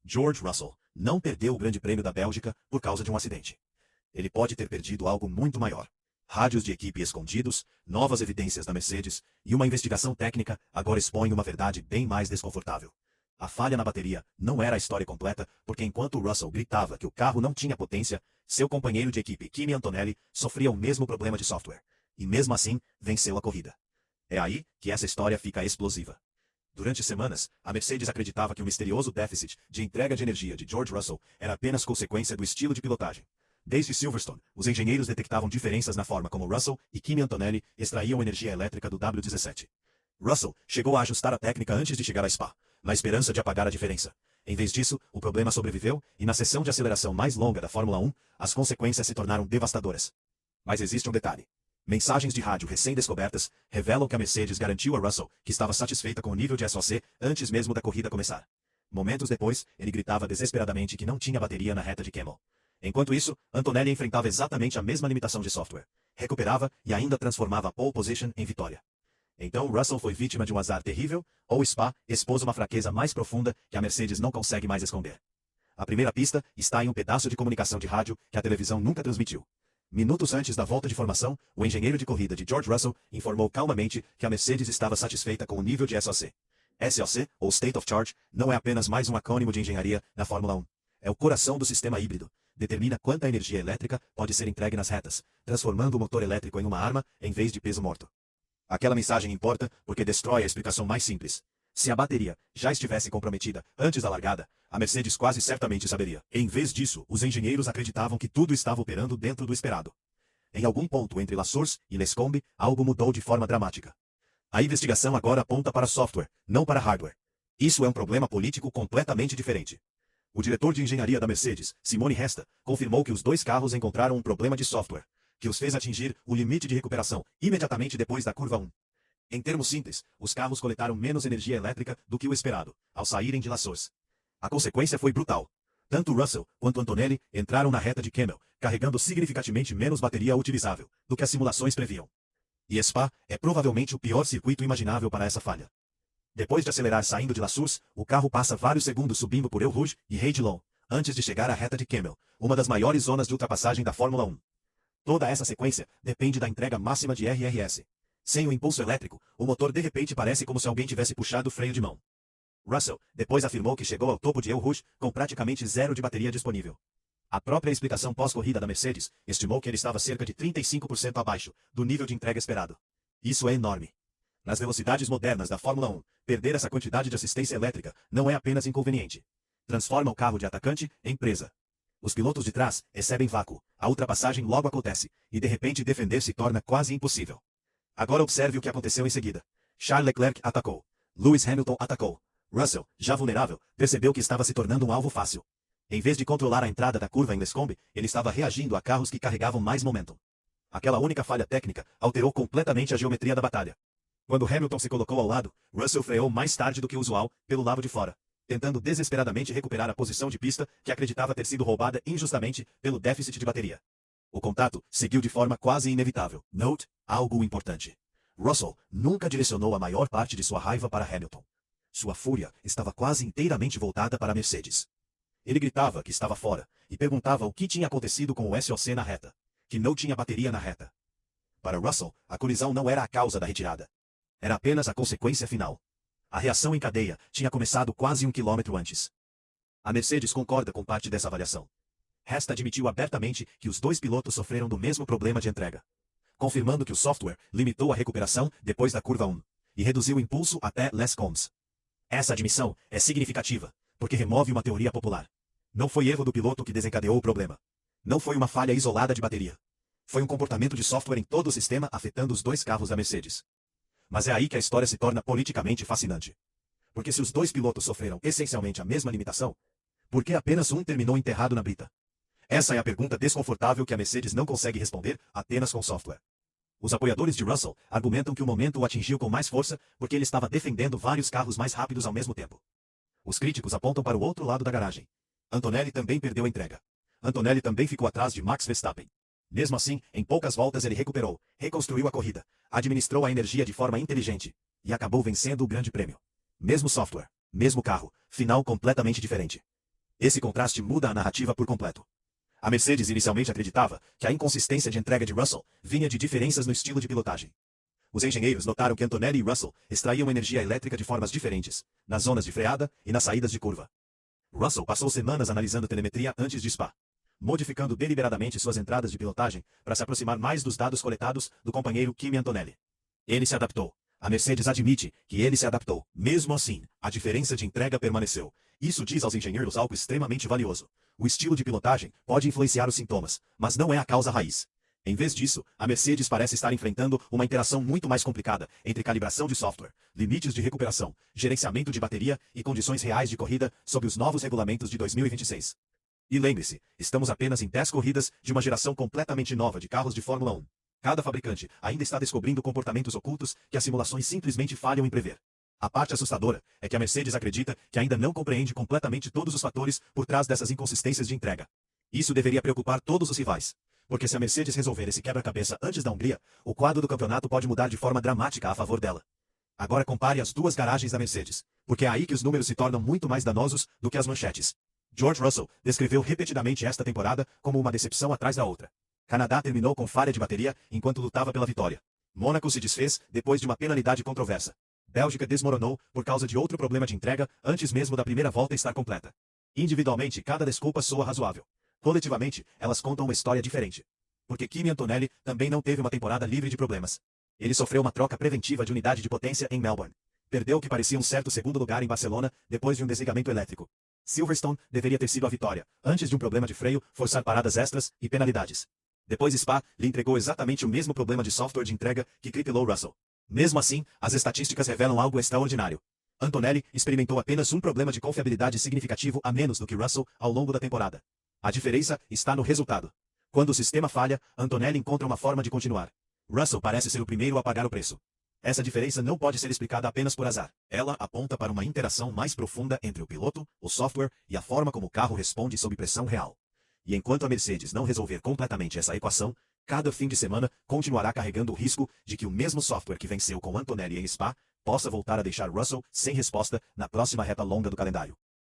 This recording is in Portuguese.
George Russell não perdeu o Grande Prêmio da Bélgica por causa de um acidente. Ele pode ter perdido algo muito maior. Rádios de equipe escondidos, novas evidências da Mercedes e uma investigação técnica agora expõem uma verdade bem mais desconfortável. A falha na bateria não era a história completa, porque enquanto Russell gritava que o carro não tinha potência, seu companheiro de equipe Kimi Antonelli sofria o mesmo problema de software. E mesmo assim, venceu a corrida. É aí que essa história fica explosiva. Durante semanas, a Mercedes acreditava que o misterioso déficit de entrega de energia de George Russell era apenas consequência do estilo de pilotagem. Desde Silverstone, os engenheiros detectavam diferenças na forma como Russell e Kimi Antonelli extraíam energia elétrica do W17. Russell chegou a ajustar a técnica antes de chegar a Spa, na esperança de apagar a diferença. Em vez disso, o problema sobreviveu e na sessão de aceleração mais longa da Fórmula 1, as consequências se tornaram devastadoras. Mas existe um detalhe. Mensagens de rádio recém-descobertas revelam que a Mercedes garantiu a Russell que estava satisfeita com o nível de SOC antes mesmo da corrida começar. Momentos depois, ele gritava desesperadamente que não tinha bateria na reta de Kemmel. Enquanto isso, Antonelli enfrentava exatamente a mesma limitação de software. Recuperava e ainda transformava a pole position em vitória. Então Russell foi vítima de um azar terrível, ou Spa expôs uma fraqueza mais profunda que a Mercedes não consegue mais esconder. A primeira pista está em um pedaço de comunicação de rádio que a televisão nunca transmitiu. Minutos antes da volta de formação, o engenheiro de corrida de George Russell informou calmamente que a Mercedes estava satisfeita com o nível de SOC. SOC, ou State of Charge, não é apenas mais um acrônimo de engenharia na Fórmula 1. É o coração do sistema híbrido. Determina quanta energia elétrica pode ser entregue nas retas, transformando o motor elétrico em uma arma em vez de peso morto. Aquela mensagem importa porque destrói a explicação mais simples. Se a bateria já estivesse comprometida antes da largada, a Mercedes quase certamente saberia. Em vez disso, os engenheiros acreditavam que tudo estava operando dentro do esperado. Em algum ponto entre La Source e Lescombe, algo mudou de forma dramática. A investigação agora aponta para software, não para hardware. Isso é um problema político completamente diferente. O diretor de engenharia da Mercedes, Simone Resta, confirmou que os dois carros encontraram um problema de software, que os fez atingir o limite de recuperação imediatamente depois da curva 1. Em termos simples, os carros coletaram menos energia elétrica do que o esperado, ao saírem de La Source. A consequência foi brutal. Tanto Russell quanto Antonelli entraram na reta de Kemmel, carregando significativamente menos bateria utilizável do que as simulações previam. E Spa é provavelmente o pior circuito imaginável para essa falha. Depois de acelerar saindo de La Source, o carro passa vários segundos subindo por Eau Rouge e Heidilon, antes de chegar à reta de Kemmel, uma das maiores zonas de ultrapassagem da Fórmula 1. Toda essa sequência depende da entrega máxima de RRS. Sem o impulso elétrico, o motor de repente parece como se alguém tivesse puxado o freio de mão. Russell depois afirmou que chegou ao topo de Eau Rouge com praticamente zero de bateria disponível. A própria explicação pós-corrida da Mercedes estimou que ele estava cerca de 35% abaixo do nível de entrega esperado. Isso é enorme. Nas velocidades modernas da Fórmula 1, perder essa quantidade de assistência elétrica não é apenas inconveniente. Transforma o carro de atacante em presa. Os pilotos de trás recebem vácuo, a ultrapassagem logo acontece, e de repente defender se torna quase impossível. Agora observe o que aconteceu em seguida. Charles Leclerc atacou. Lewis Hamilton atacou. Russell, já vulnerável, percebeu que estava se tornando um alvo fácil. Em vez de controlar a entrada da curva em Lescombe, ele estava reagindo a carros que carregavam mais momentum. Aquela única falha técnica alterou completamente a geometria da batalha. Quando Hamilton se colocou ao lado, Russell freou mais tarde do que o usual, pelo lado de fora, tentando desesperadamente recuperar a posição de pista que acreditava ter sido roubada injustamente pelo déficit de bateria. O contato seguiu de forma quase inevitável. Note, algo importante. Russell nunca direcionou a maior parte de sua raiva para Hamilton. Sua fúria estava quase inteiramente voltada para a Mercedes. Ele gritava que estava fora, e perguntava o que tinha acontecido com o SOC na reta, que não tinha bateria na reta. Para Russell, a colisão não era a causa da retirada. Era apenas a consequência final. A reação em cadeia tinha começado quase 1 quilômetro antes. A Mercedes concorda com parte dessa avaliação. Resta admitiu abertamente que os dois pilotos sofreram do mesmo problema de entrega, confirmando que o software limitou a recuperação depois da curva 1 e reduziu o impulso até Lescombe. Essa admissão é significativa, porque remove uma teoria popular. Não foi erro do piloto que desencadeou o problema. Não foi uma falha isolada de bateria. Foi um comportamento de software em todo o sistema afetando os dois carros da Mercedes. Mas é aí que a história se torna politicamente fascinante. Porque se os dois pilotos sofreram essencialmente a mesma limitação, por que apenas um terminou enterrado na brita? Essa é a pergunta desconfortável que a Mercedes não consegue responder apenas com software. Os apoiadores de Russell argumentam que o momento o atingiu com mais força porque ele estava defendendo vários carros mais rápidos ao mesmo tempo. Os críticos apontam para o outro lado da garagem. Antonelli também perdeu a entrega. Antonelli também ficou atrás de Max Verstappen. Mesmo assim, em poucas voltas ele recuperou, reconstruiu a corrida, administrou a energia de forma inteligente e acabou vencendo o Grande Prêmio. Mesmo software, mesmo carro, final completamente diferente. Esse contraste muda a narrativa por completo. A Mercedes inicialmente acreditava que a inconsistência de entrega de Russell vinha de diferenças no estilo de pilotagem. Os engenheiros notaram que Antonelli e Russell extraíam energia elétrica de formas diferentes, nas zonas de freada e nas saídas de curva. Russell passou semanas analisando telemetria antes de Spa, modificando deliberadamente suas entradas de pilotagem para se aproximar mais dos dados coletados do companheiro Kimi Antonelli. Ele se adaptou. A Mercedes admite que ele se adaptou. Mesmo assim, a diferença de entrega permaneceu. Isso diz aos engenheiros algo extremamente valioso. O estilo de pilotagem pode influenciar os sintomas, mas não é a causa raiz. Em vez disso, a Mercedes parece estar enfrentando uma interação muito mais complicada entre calibração de software, limites de recuperação, gerenciamento de bateria e condições reais de corrida sob os novos regulamentos de 2026. E lembre-se, estamos apenas em 10 corridas de uma geração completamente nova de carros de Fórmula 1. Cada fabricante ainda está descobrindo comportamentos ocultos que as simulações simplesmente falham em prever. A parte assustadora é que a Mercedes acredita que ainda não compreende completamente todos os fatores por trás dessas inconsistências de entrega. Isso deveria preocupar todos os rivais. Porque se a Mercedes resolver esse quebra-cabeça antes da Hungria, o quadro do campeonato pode mudar de forma dramática a favor dela. Agora compare as duas garagens da Mercedes, porque é aí que os números se tornam muito mais danosos do que as manchetes. George Russell descreveu repetidamente esta temporada como uma decepção atrás da outra. Canadá terminou com falha de bateria enquanto lutava pela vitória. Mônaco se desfez depois de uma penalidade controversa. Bélgica desmoronou por causa de outro problema de entrega antes mesmo da primeira volta estar completa. Individualmente, cada desculpa soa razoável. Coletivamente, elas contam uma história diferente. Porque Kimi Antonelli também não teve uma temporada livre de problemas. Ele sofreu uma troca preventiva de unidade de potência em Melbourne. Perdeu o que parecia um certo segundo lugar em Barcelona depois de um desligamento elétrico. Silverstone deveria ter sido a vitória, antes de um problema de freio forçar paradas extras e penalidades. Depois Spa lhe entregou exatamente o mesmo problema de software de entrega que cripilou Russell. Mesmo assim, as estatísticas revelam algo extraordinário. Antonelli experimentou apenas um problema de confiabilidade significativo a menos do que Russell ao longo da temporada. A diferença está no resultado. Quando o sistema falha, Antonelli encontra uma forma de continuar. Russell parece ser o primeiro a pagar o preço. Essa diferença não pode ser explicada apenas por azar. Ela aponta para uma interação mais profunda entre o piloto, o software e a forma como o carro responde sob pressão real. E enquanto a Mercedes não resolver completamente essa equação, cada fim de semana continuará carregando o risco de que o mesmo software que venceu com Antonelli em Spa possa voltar a deixar Russell sem resposta na próxima reta longa do calendário.